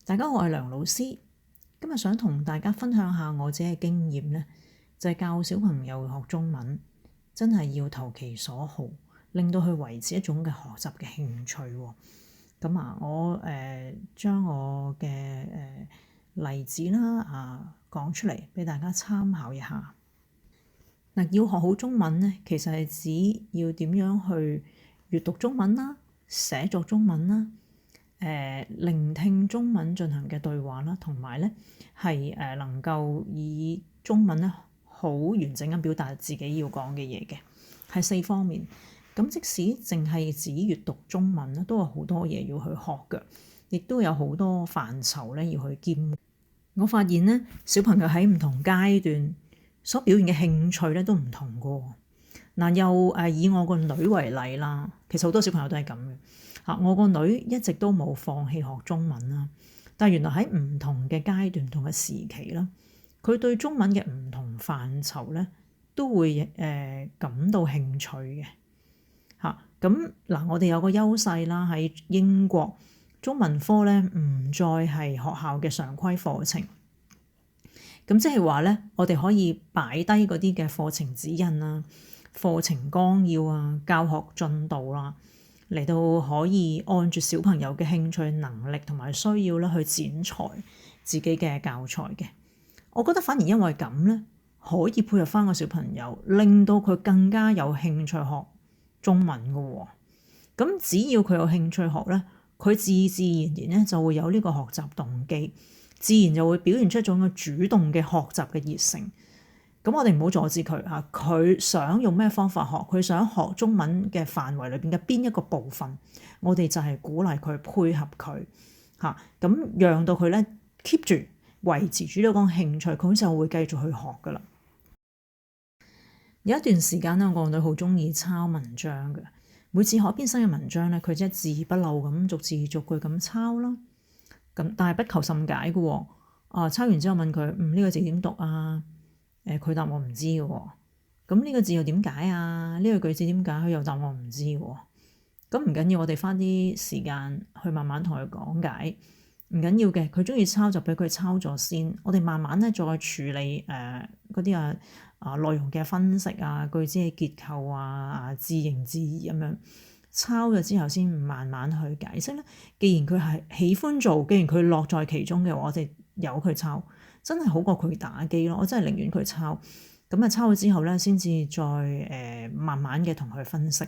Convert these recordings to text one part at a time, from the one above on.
大家好，我係梁老師。今日想同大家分享下我自己嘅經驗呢，就係教小朋友學中文，真係要投其所好，令到佢維持一種嘅學習嘅興趣。咁我將我嘅例子啦講出嚟俾大家參考一下。嗱，要學好中文呢，其實係指要點樣去閱讀中文啦、寫作中文啦。聆聽中文進行嘅對話啦，同埋咧係能夠以中文咧好完整咁表達自己要講嘅嘢嘅，係4方面。咁即使淨係指閱讀中文咧，都有好多嘢要去學嘅，亦都有好多範疇咧要去兼。我發現咧，小朋友喺唔同階段所表現嘅興趣咧都唔同㗎。嗱，又以我個女為例啦，其實好多小朋友都係咁嘅。我個女一直都冇放棄學中文啦，但係原來喺唔同嘅階段、唔同嘅時期啦，佢對中文嘅唔同範疇咧都會感到興趣嘅嚇。咁嗱，我哋有個優勢啦，喺英國中文科咧唔再係學校嘅常規課程，咁即係話咧，我哋可以擺低嗰啲嘅課程指引啊、課程綱要啊、教學進度啦，嚟到可以按住小朋友嘅興趣、能力同埋需要咧去剪裁自己嘅教材嘅。我覺得反而因為咁咧，可以配合翻個小朋友，令到佢更加有興趣學中文㗎喎。咁只要佢有興趣學咧，佢自自然然咧就會有呢個學習動機，自然就會表現出一種嘅主動嘅學習嘅熱誠。咁我哋唔好阻止佢嚇，佢想用咩方法學，佢想學中文嘅範圍裏邊嘅邊一個部分，我哋就係鼓勵佢配合佢嚇，咁讓到佢咧 keep 住維持住呢個興趣，佢就會繼續去學噶啦。有一段時間咧，我個女好中意抄文章嘅，每次學一篇新嘅文章咧，佢一字不漏咁逐字逐句咁抄啦。咁但係不求甚解嘅喎，抄完之後問佢呢個字點讀啊？佢答我唔知嘅喎，咁呢個字又點解啊？呢個句子點解？佢又答我唔知喎。咁唔緊要，我哋花啲時間去慢慢同佢講解，唔緊要嘅。佢中意抄就俾佢抄咗先，我哋慢慢咧再處理嗰啲內容嘅分析啊、句子嘅結構啊、字形字義咁樣。抄咗之後先慢慢去解釋啦。既然佢係喜歡做，既然佢樂在其中嘅話，我哋由佢抄。真係好過佢打機咯，我真係寧願佢抄。咁抄咗之後咧，先至再慢慢嘅同佢分析。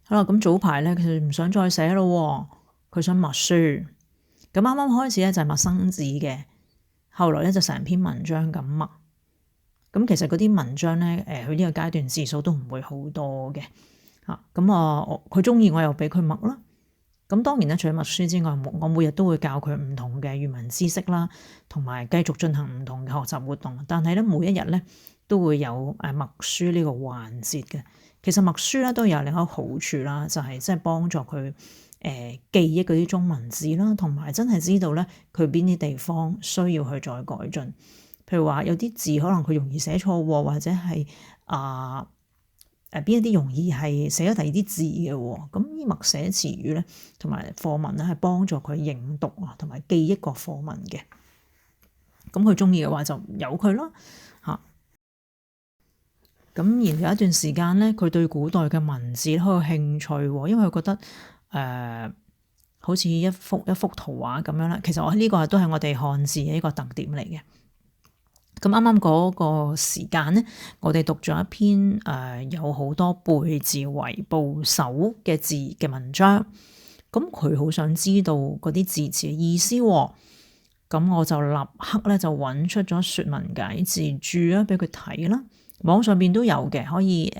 好啦，咁早排咧，佢唔想再寫咯，佢想默書。咁啱啱開始咧就係默生字嘅，後來咧就成篇文章咁默。咁其實嗰啲文章咧，佢呢個階段字數都唔會好多嘅嚇。咁佢中意我又俾佢默啦。咁當然咧，除咗默書之外，我每日都會教佢唔同嘅語文知識啦，同埋繼續進行唔同嘅學習活動。但係咧，每一日咧都會有默書呢個環節嘅。其實默書咧都有另一個好處啦，就係即係幫助佢記憶嗰啲中文字啦，同埋真係知道咧佢邊啲地方需要去再改進。譬如話有啲字可能佢容易寫錯，或者係邊一啲容易係寫咗第二啲字嘅喎，咁呢默寫詞語咧，同埋課文咧係幫助佢認讀啊，同埋記憶個課文嘅。咁佢中意嘅話就由佢咯嚇。咁然後有一段時間咧，佢對古代嘅文字好有興趣喎，因為佢覺得好似一幅一幅圖畫咁樣啦。其實我呢個都係我哋漢字嘅一個特點嚟嘅。咁啱啱嗰個時間咧，我哋讀咗一篇有好多背字為部首嘅字嘅文章。咁佢好想知道嗰啲字詞嘅意思喎。咁我就立刻咧就揾出咗說文解字注啊，俾佢睇啦。網上邊都有嘅，可以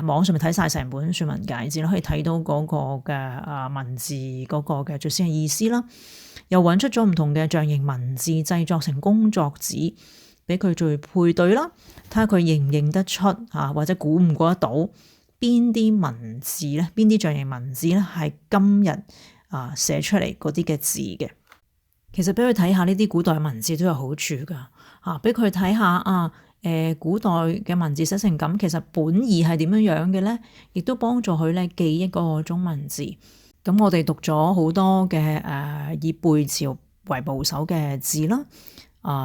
網上面睇晒成本說文解字啦，可以睇到嗰個嘅文字嗰個嘅最先嘅意思啦。又揾出咗唔同嘅象形文字，製作成工作紙，俾佢做配對啦，睇下佢認唔認得出或者估唔估得到邊啲文字咧，邊啲象形文字咧係今日寫出嚟嗰啲嘅字嘅。其實俾佢睇下呢啲古代文字都有好處噶嚇，俾佢睇下古代嘅文字寫成咁，其實本意係點樣樣嘅咧，亦都幫助佢咧記憶嗰個中文字。咁我哋讀咗好多嘅以背字為部首嘅字啦，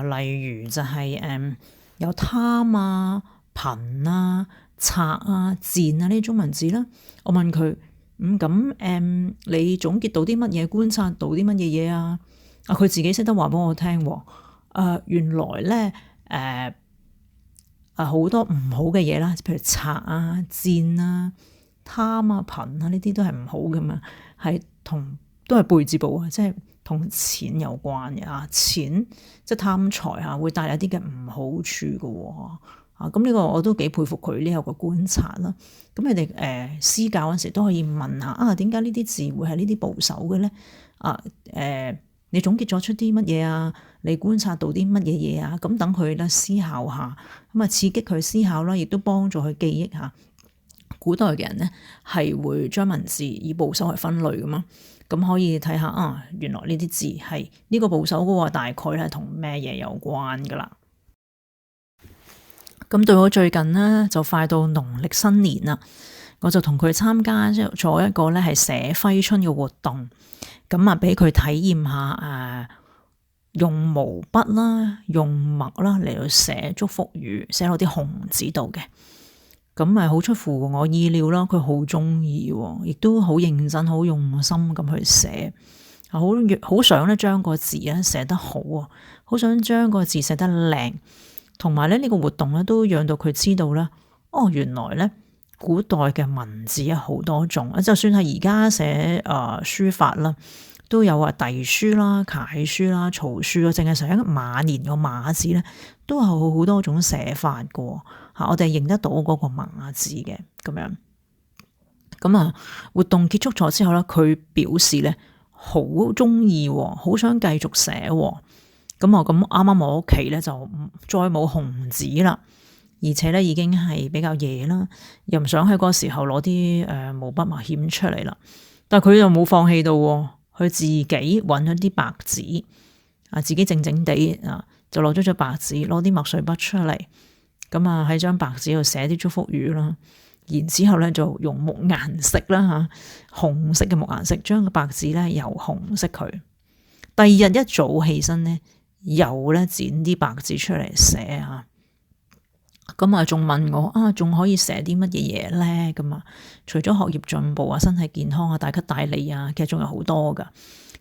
例如就係有貪啊、貧啊、賊啊、賤啊呢啲中文字啦。我問佢你總結到啲乜嘢？觀察到啲乜嘢嘢啊？佢自己識得話俾我聽喎。原來咧好多唔好嘅嘢啦，譬如賊啊、賤啊、貪啊、貧啊呢啲都係唔好㗎嘛，都係背字部啊，即係同錢有關嘅啊。錢即係貪財啊，會帶嚟一啲嘅唔好處㗎喎。咁呢個我都幾佩服佢呢個觀察啦。咁你哋私教嗰時都可以問下點解呢啲字會係呢啲部首嘅咧？你總結咗出啲乜嘢啊？你觀察到啲乜嘢嘢啊？咁等佢咧思考下，咁啊刺激佢思考啦，亦都幫助佢記憶下。古代嘅人咧係會將文字以部首嚟分類噶嘛，咁可以睇下原來呢啲字係呢個部首嘅話，大概係同咩嘢有關噶啦。咁對我最近呢，就快到農曆新年啦，我就同佢參加咗一個咧係寫揮春嘅活動。咁啊，俾佢體驗下用毛筆啦、用墨啦嚟到寫祝福語，寫落啲紅紙度嘅。咁好出乎我意料啦，佢好中意，亦都好認真、好用心咁去寫。好想咧將個字咧寫得好啊，好想將個字寫得靚。同埋咧呢個活動咧都讓到佢知道咧，原來咧古代嘅文字有好多種，就算係而家寫書法啦，都有隸書啦、楷書啦、草書啦，淨係寫馬年個馬字咧，都有好多種寫法噶。我哋認得到嗰個馬字嘅咁樣。咁活動結束咗之後咧，佢表示咧好中意，好想繼續寫。咁啱啱我屋企咧就再冇紅紙啦，而且咧已經係比較夜啦，又唔想喺嗰個時候攞啲毛筆墨硯出嚟啦。但係佢又冇放棄到，佢自己揾咗啲白紙自己靜靜地就攞咗張白紙，攞啲墨水筆出嚟，咁喺張白紙度寫啲祝福語啦。然之後咧就用木顏色啦紅色嘅木顏色將個白紙咧油紅色佢。第二日一早起身咧，又咧剪啲白紙出嚟寫咁仲問我仲可以寫啲乜嘢嘢咧？咁除咗學業進步身體健康大吉大利其實仲有好多噶。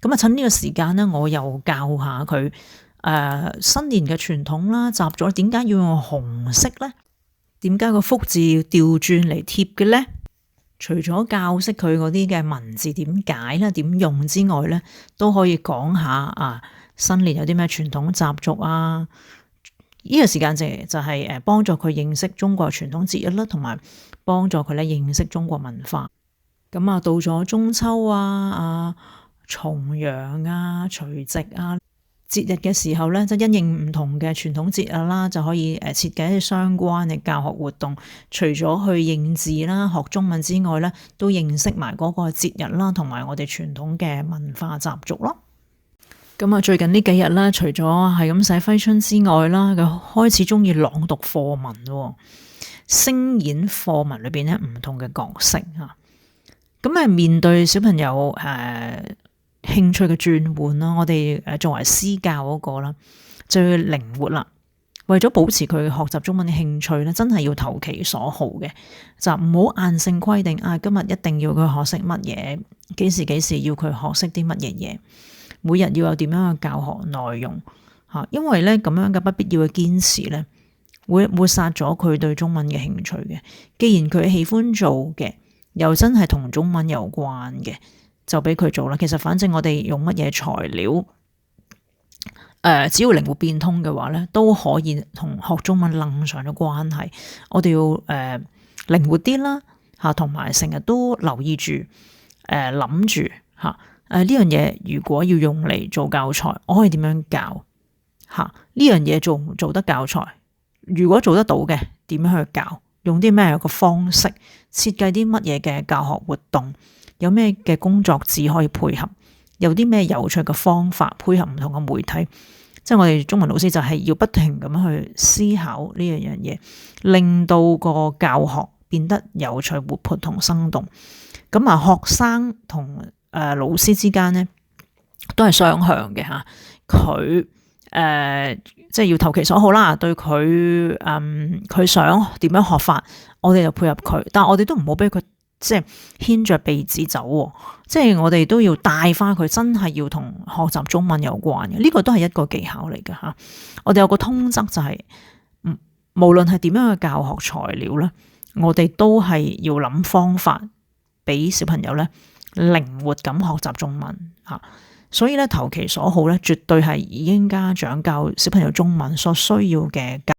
咁趁呢個時間咧，我又教下佢新年嘅傳統啦，習咗點解要用紅色咧？點解個福字要調轉嚟貼嘅咧？除咗教識佢嗰啲嘅文字點解啦、點用之外咧，都可以講下新年有啲咩傳統習俗呢個時間就係幫助佢認識中國傳統節日啦，同埋幫助佢咧認識中國文化。咁到咗中秋重陽除夕節日嘅時候咧，即因應唔同嘅傳統節日啦，就可以設計一啲相關嘅教學活動。除咗去認字啦、學中文之外咧，都認識埋嗰個節日啦，同埋我哋傳統嘅文化習俗咯。咁最近呢幾日啦，除咗係咁寫揮春之外啦，佢開始中意朗讀課文，聲演課文裏邊咧唔同嘅角色咁面對小朋友興趣嘅轉換啦，我哋作為私教嗰個啦，就要靈活啦。為咗保持佢學習中文嘅興趣咧，真係要投其所好嘅，就唔好硬性規定今日一定要佢學識乜嘢，幾時要佢學識啲乜嘢嘢。每日要有點樣嘅教學內容因為咧咁樣嘅不必要嘅堅持咧，會抹殺咗佢對中文嘅興趣嘅。既然佢喜歡做嘅，又真係同中文有關嘅，就俾佢做啦。其實反正我哋用乜嘢材料，只要靈活變通嘅話咧，都可以同學中文楞上咗關係。我哋要靈活啲啦同埋成日都留意住諗住呢樣嘢如果要用嚟做教材，我可以點樣教呢樣嘢做唔做得教材？如果做得到嘅，點樣去教？用啲咩個方式？設計啲乜嘢嘅教學活動？有咩嘅工作紙可以配合？有啲咩有趣嘅方法配合唔同嘅媒體？即係我哋中文老師就係要不停咁去思考呢樣嘢，令到個教學變得有趣、活潑同生動。咁學生同老師之間咧都係雙向嘅嚇。佢即係要投其所好啦，對佢佢想點樣學法，我哋就配合佢，但係我哋都唔好俾佢即係牽着鼻子走喎。即係我哋都要帶翻佢，真係要同學習中文有關嘅，呢個都係一個技巧嚟嘅嚇。我哋有個通則就係，無論係點樣嘅教學材料咧，我哋都係要諗方法俾小朋友咧靈活咁學習中文嚇。所以咧投其所好咧，絕對係已經家長教小朋友中文所需要嘅教